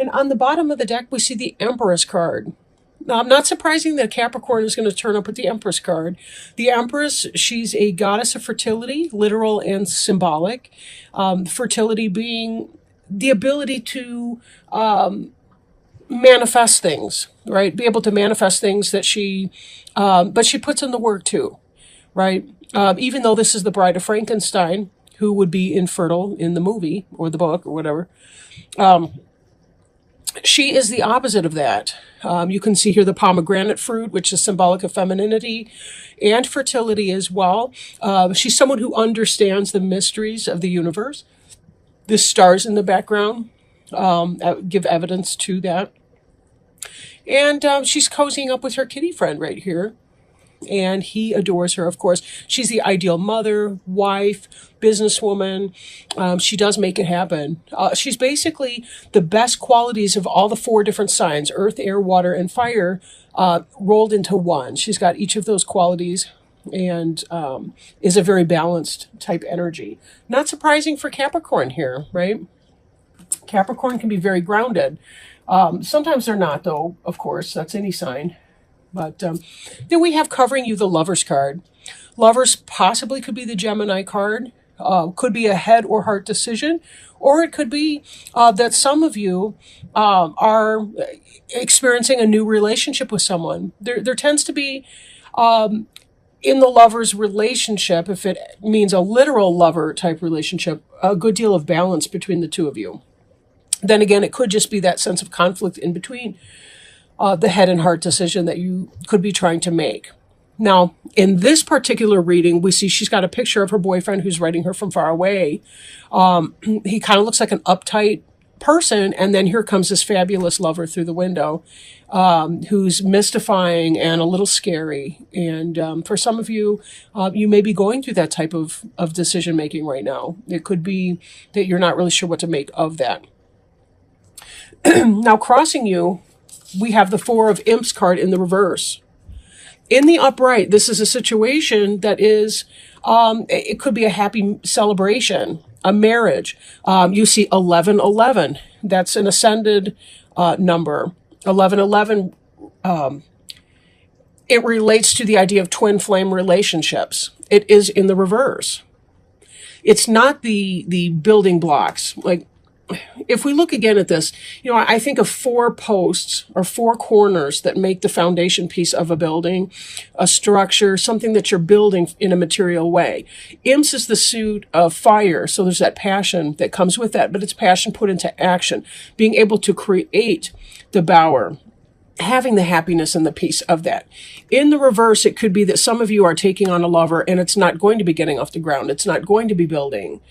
And on the bottom of the deck, we see the Empress card. Now, not surprising that Capricorn is going to turn up with the Empress card. The Empress, she's a goddess of fertility, literal and symbolic. Fertility being the ability to manifest things, right? Be able to manifest things that but she puts in the work too, right? Even though this is the Bride of Frankenstein, who would be infertile in the movie or the book or whatever, she is the opposite of that. You can see here the pomegranate fruit, which is symbolic of femininity and fertility as well. She's someone who understands the mysteries of the universe. The stars in the background give evidence to that. And she's cozying up with her kitty friend right here. And he adores her, of course. She's the ideal mother, wife, businesswoman. She does make it happen. She's basically the best qualities of all the 4 different signs, earth, air, water, and fire, rolled into one. She's got each of those qualities and is a very balanced type energy. Not surprising for Capricorn here, right? Capricorn can be very grounded. Sometimes they're not, though, of course. That's any sign. But then we have covering you the Lovers card. Lovers possibly could be the Gemini card. Could be a head or heart decision. Or it could be that some of you are experiencing a new relationship with someone. There tends to be, in the lover's relationship, if it means a literal lover type relationship, a good deal of balance between the two of you. Then again, it could just be that sense of conflict in between the head and heart decision that you could be trying to make. Now, in this particular reading, we see she's got a picture of her boyfriend who's writing her from far away. He kind of looks like an uptight person, and then here comes this fabulous lover through the window, who's mystifying and a little scary. And for some of you, you may be going through that type of decision making right now. It could be that you're not really sure what to make of that. Now, crossing you, we have the 4 of Imps card in the reverse. In the upright, this is a situation that is, it could be a happy celebration, a marriage. You see 1111. That's an ascended number. 1111, it relates to the idea of twin flame relationships. It is in the reverse. It's not the building blocks. Like, if we look again at this, I think of 4 posts or 4 corners that make the foundation piece of a building, a structure, something that you're building in a material way. Imps is the suit of fire, so there's that passion that comes with that, but it's passion put into action, being able to create the bower, having the happiness and the peace of that. In the reverse, it could be that some of you are taking on a lover and it's not going to be getting off the ground. It's not going to be building.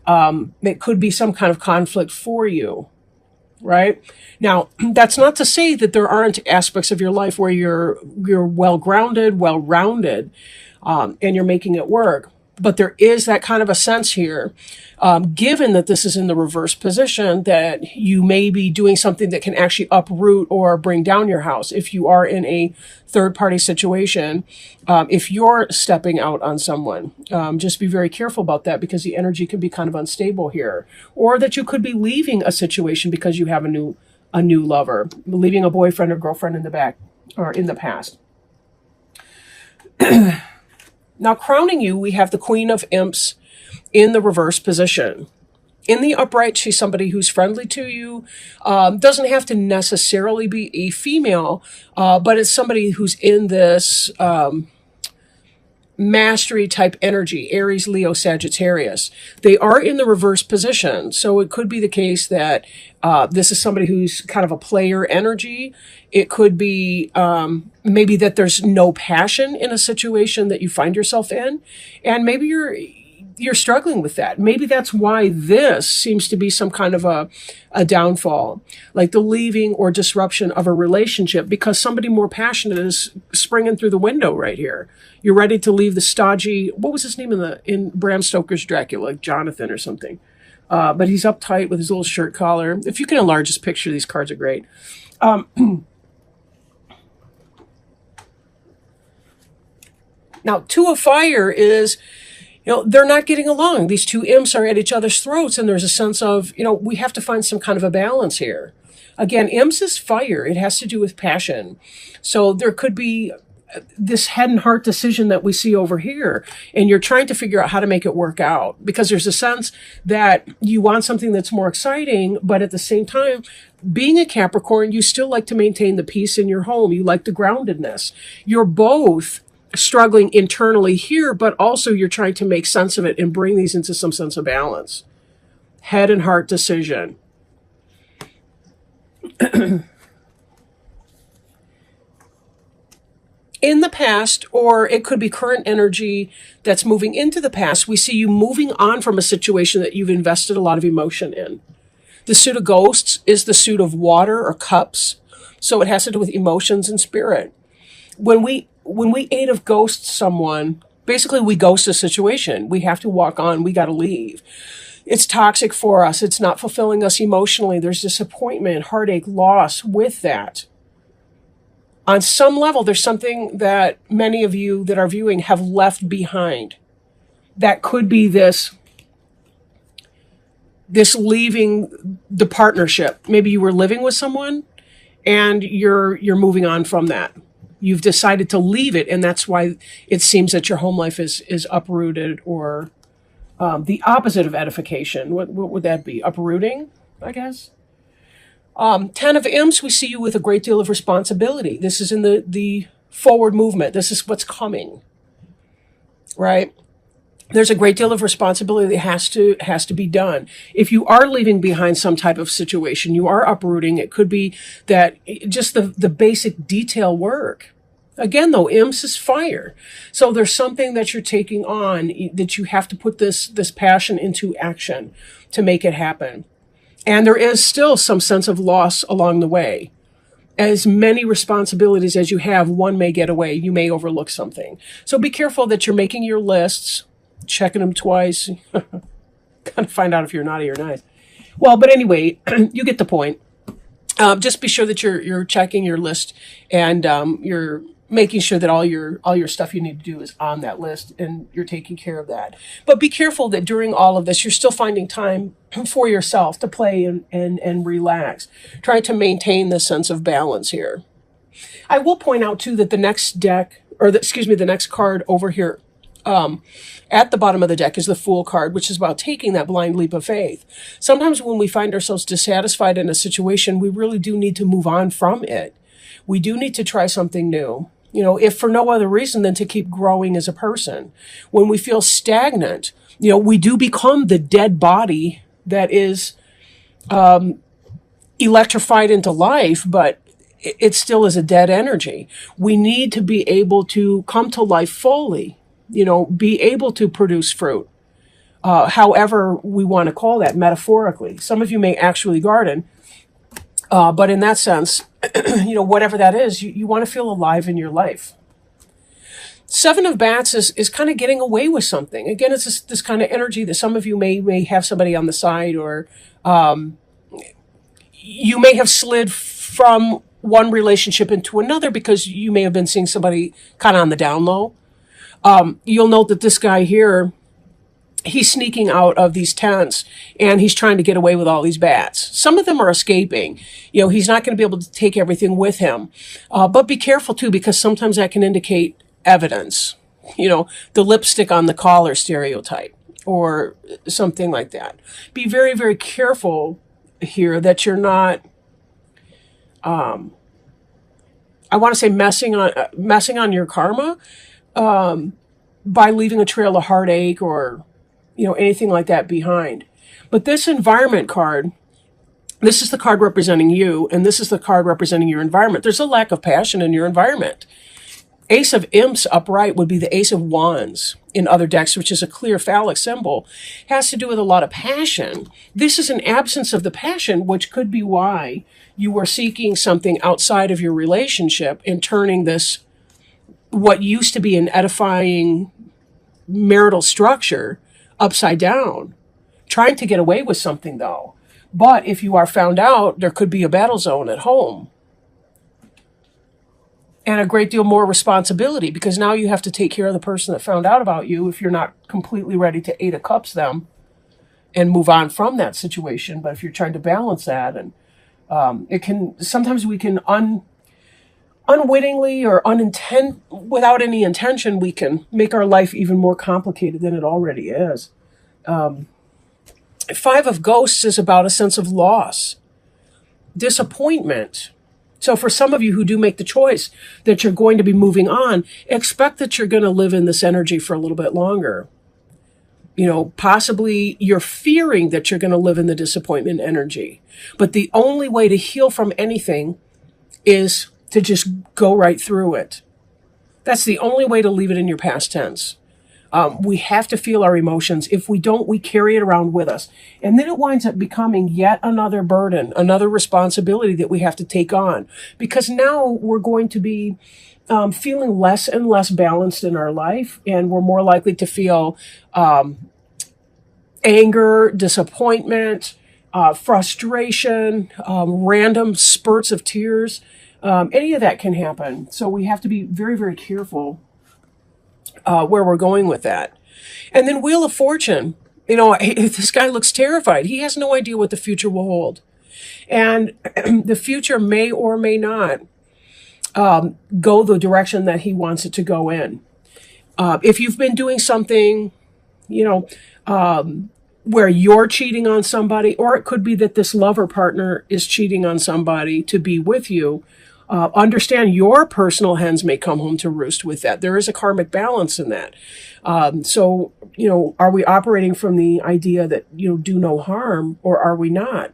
It could be some kind of conflict for you, right? Now, that's not to say that there aren't aspects of your life where you're well-grounded, well-rounded, and you're making it work. But there is that kind of a sense here, given that this is in the reverse position, that you may be doing something that can actually uproot or bring down your house. If you are in a third-party situation, if you're stepping out on someone, just be very careful about that, because the energy can be kind of unstable here. Or that you could be leaving a situation because you have a new lover, leaving a boyfriend or girlfriend in the back or in the past. Now, crowning you, we have the Queen of Imps in the reverse position. In the upright, she's somebody who's friendly to you. Doesn't have to necessarily be a female, but it's somebody who's in this mastery type energy, Aries, Leo, Sagittarius. They are in the reverse position. So it could be the case that this is somebody who's kind of a player energy. It could be maybe that there's no passion in a situation that you find yourself in. And maybe you're struggling with that. Maybe that's why this seems to be some kind of a downfall, like the leaving or disruption of a relationship, because somebody more passionate is springing through the window right here. You're ready to leave the stodgy, what was his name in Bram Stoker's Dracula, like Jonathan or something. But he's uptight with his little shirt collar. If you can enlarge this picture, these cards are great. Now, Two of Fire is, They're not getting along. These two imps are at each other's throats, and there's a sense of, we have to find some kind of a balance here. Again, imps is fire. It has to do with passion. So there could be this head and heart decision that we see over here, and you're trying to figure out how to make it work out, because there's a sense that you want something that's more exciting, but at the same time, being a Capricorn, you still like to maintain the peace in your home. You like the groundedness. You're both struggling internally here, but also you're trying to make sense of it and bring these into some sense of balance. Head and heart decision. In the past, or it could be current energy that's moving into the past, we see you moving on from a situation that you've invested a lot of emotion in. The suit of ghosts is the suit of water or cups, so it has to do with emotions and spirit. When we eight of ghosts someone, basically we ghost a situation. We have to walk on, we got to leave. It's toxic for us. It's not fulfilling us emotionally. There's disappointment, heartache, loss with that. On some level, there's something that many of you that are viewing have left behind. That could be this leaving the partnership. Maybe you were living with someone and you're moving on from that. You've decided to leave it, and that's why it seems that your home life is uprooted, or the opposite of edification. What would that be? Uprooting, I guess. 10 of imps, we see you with a great deal of responsibility. This is in the forward movement. This is what's coming, right? There's a great deal of responsibility that has to be done. If you are leaving behind some type of situation, you are uprooting. It could be that just the basic detail work. Again, though, imps is fire. So there's something that you're taking on that you have to put this passion into action to make it happen. And there is still some sense of loss along the way. As many responsibilities as you have, one may get away. You may overlook something. So be careful that you're making your lists, checking them twice. Gotta find out if you're naughty or nice. Well, but anyway, you get the point. Just be sure that you're checking your list, and you're making sure that all your stuff you need to do is on that list, and you're taking care of that. But be careful that during all of this, you're still finding time for yourself to play and relax. Try to maintain the sense of balance here. I will point out too that the next deck, the next card over here, at the bottom of the deck is the Fool card, which is about taking that blind leap of faith. Sometimes when we find ourselves dissatisfied in a situation, we really do need to move on from it. We do need to try something new. If for no other reason than to keep growing as a person. When we feel stagnant, we do become the dead body that is electrified into life, but it still is a dead energy. We need to be able to come to life fully, be able to produce fruit, however we want to call that metaphorically. Some of you may actually garden, but in that sense, whatever that is, you want to feel alive in your life. 7 of Bats is kind of getting away with something. Again, it's this kind of energy that some of you may have somebody on the side, or you may have slid from one relationship into another because you may have been seeing somebody kind of on the down low. You'll note that this guy here, he's sneaking out of these tents and he's trying to get away with all these bats. Some of them are escaping. He's not going to be able to take everything with him. But be careful too, because sometimes that can indicate evidence. The lipstick on the collar stereotype or something like that. Be very, very careful here that you're not, I want to say messing on your karma, by leaving a trail of heartache or, anything like that behind. But this environment card, this is the card representing you, and this is the card representing your environment. There's a lack of passion in your environment. Ace of Imps upright would be the Ace of Wands in other decks, which is a clear phallic symbol. Has to do with a lot of passion. This is an absence of the passion, which could be why you were seeking something outside of your relationship and turning this, what used to be an edifying marital structure, upside down. Trying to get away with something, though. But if you are found out, there could be a battle zone at home. and a great deal more responsibility, because now you have to take care of the person that found out about you if you're not completely ready to 8 of Cups them and move on from that situation. But if you're trying to balance that, and it can, sometimes we can unwittingly or without any intention, we can make our life even more complicated than it already is. 5 of Ghosts is about a sense of loss, disappointment. So for some of you who do make the choice that you're going to be moving on, expect that you're going to live in this energy for a little bit longer. Possibly you're fearing that you're going to live in the disappointment energy. But the only way to heal from anything is to just go right through it. That's the only way to leave it in your past tense. We have to feel our emotions. If we don't, we carry it around with us. And then it winds up becoming yet another burden, another responsibility that we have to take on. Because now we're going to be feeling less and less balanced in our life. And we're more likely to feel anger, disappointment, frustration, random spurts of tears. Any of that can happen. So we have to be very, very careful where we're going with that. And then Wheel of Fortune. This guy looks terrified. He has no idea what the future will hold. And the future may or may not go the direction that he wants it to go in. If you've been doing something, where you're cheating on somebody, or it could be that this lover partner is cheating on somebody to be with you, understand your personal hens may come home to roost with that. There is a karmic balance in that. So, are we operating from the idea that, do no harm, or are we not?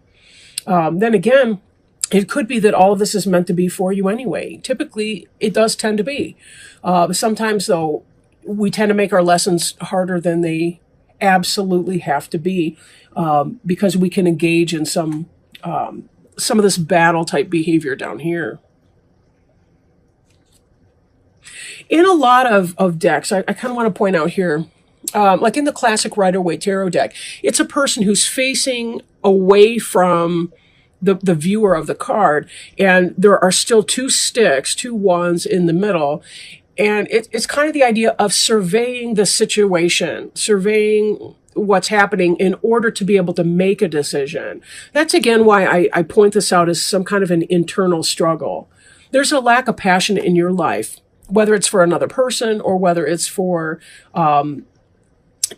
Then again, it could be that all of this is meant to be for you anyway. Typically, it does tend to be. Sometimes, though, we tend to make our lessons harder than they absolutely have to be, because we can engage in some of this battle type behavior down here. In a lot of decks, I kind of want to point out here, like in the classic Rider-Waite Tarot deck, it's a person who's facing away from the viewer of the card, and there are still 2 sticks, 2 wands in the middle. And it's kind of the idea of surveying the situation, surveying what's happening in order to be able to make a decision. That's, again, why I point this out as some kind of an internal struggle. There's a lack of passion in your life, whether it's for another person or whether it's for,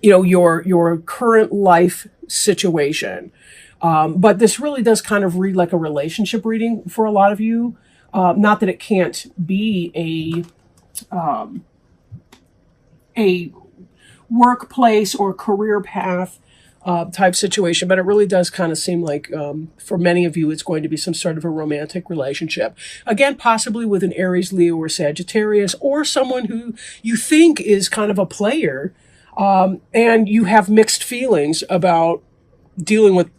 your current life situation. But this really does kind of read like a relationship reading for a lot of you. Not that it can't be a workplace or career path type situation, but it really does kind of seem like for many of you it's going to be some sort of a romantic relationship. Again, possibly with an Aries, Leo, or Sagittarius, or someone who you think is kind of a player, and you have mixed feelings about dealing with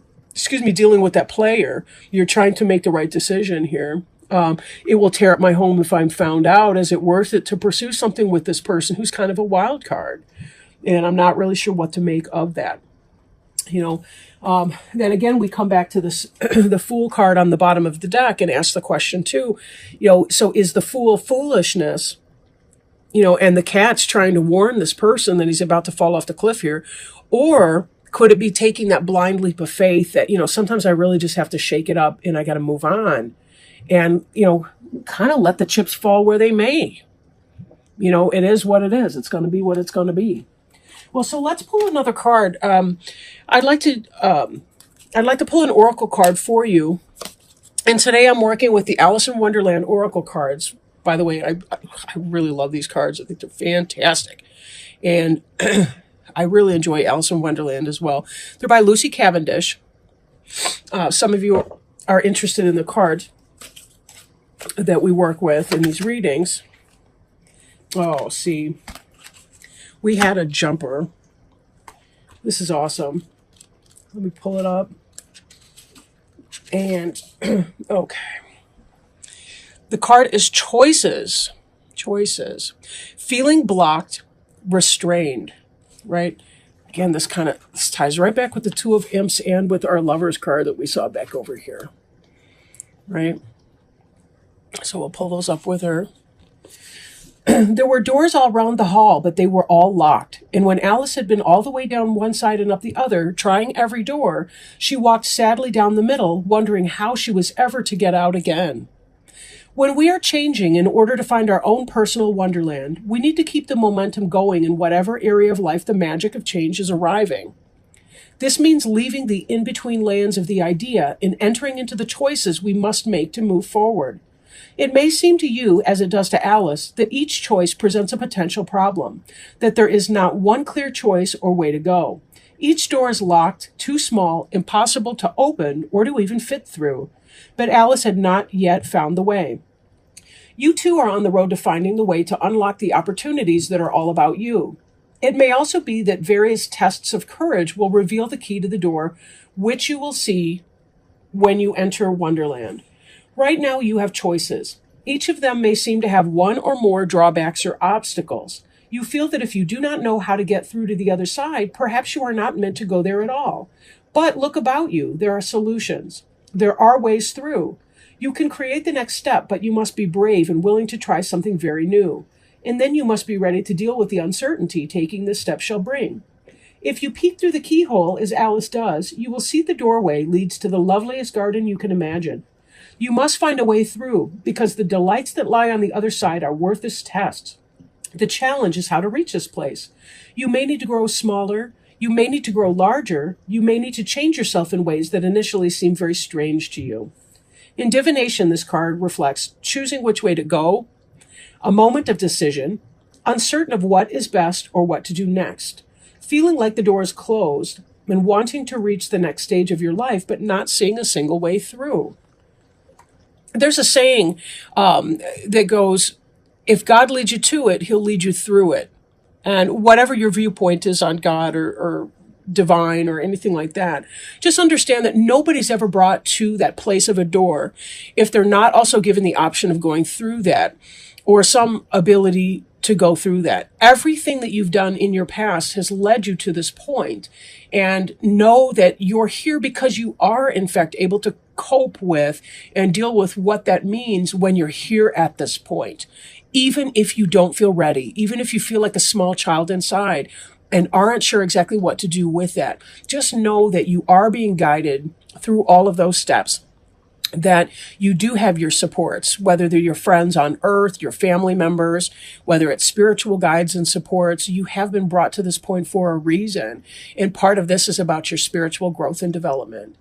that player. You're trying to make the right decision here. It will tear up my home if I'm found out. Is it worth it to pursue something with this person who's kind of a wild card? And I'm not really sure what to make of that. Then again, we come back to this, the Fool card on the bottom of the deck, and ask the question too, so is the Fool foolishness, and the Cat's trying to warn this person that he's about to fall off the cliff here, or could it be taking that blind leap of faith that, sometimes I really just have to shake it up and I got to move on and, kind of let the chips fall where they may. It is what it is. It's going to be what it's going to be. Well, so let's pull another card. I'd like to pull an oracle card for you. And today I'm working with the Alice in Wonderland oracle cards. By the way, I really love these cards. I think they're fantastic. And I really enjoy Alice in Wonderland as well. They're by Lucy Cavendish. Some of you are interested in the cards that we work with in these readings. Oh, see. We had a jumper. This is awesome. Let me pull it up. And, okay. The card is choices. Choices. Feeling blocked, restrained, right? Again, this ties right back with the Two of Imps and with our Lovers card that we saw back over here, right? So we'll pull those up with her. There were doors all round the hall, but they were all locked. And when Alice had been all the way down one side and up the other, trying every door, she walked sadly down the middle, wondering how she was ever to get out again. When we are changing in order to find our own personal wonderland, we need to keep the momentum going in whatever area of life the magic of change is arriving. This means leaving the in-between lands of the idea and entering into the choices we must make to move forward. It may seem to you, as it does to Alice, that each choice presents a potential problem, that there is not one clear choice or way to go. Each door is locked, too small, impossible to open or to even fit through. But Alice had not yet found the way. You too are on the road to finding the way to unlock the opportunities that are all about you. It may also be that various tests of courage will reveal the key to the door, which you will see when you enter Wonderland. Right now, you have choices. Each of them may seem to have one or more drawbacks or obstacles. You feel that if you do not know how to get through to the other side, perhaps you are not meant to go there at all. But look about you. There are solutions. There are ways through. You can create the next step, but you must be brave and willing to try something very new. And then you must be ready to deal with the uncertainty taking this step shall bring. If you peek through the keyhole, as Alice does, you will see the doorway leads to the loveliest garden you can imagine. You must find a way through, because the delights that lie on the other side are worth this test. The challenge is how to reach this place. You may need to grow smaller. You may need to grow larger. You may need to change yourself in ways that initially seem very strange to you. In divination, this card reflects choosing which way to go, a moment of decision, uncertain of what is best or what to do next, feeling like the door is closed, and wanting to reach the next stage of your life, but not seeing a single way through. There's a saying that goes, if God leads you to it, he'll lead you through it. And whatever your viewpoint is on God or divine or anything like that, just understand that nobody's ever brought to that place of a door if they're not also given the option of going through that or some ability to go through that. Everything that you've done in your past has led you to this point. And know that you're here because you are, in fact, able to cope with and deal with what that means when you're here at this point. Even if you don't feel ready, even if you feel like a small child inside and aren't sure exactly what to do with that, just know that you are being guided through all of those steps, that you do have your supports, whether they're your friends on earth, your family members, whether it's spiritual guides and supports. You have been brought to this point for a reason. And part of this is about your spiritual growth and development.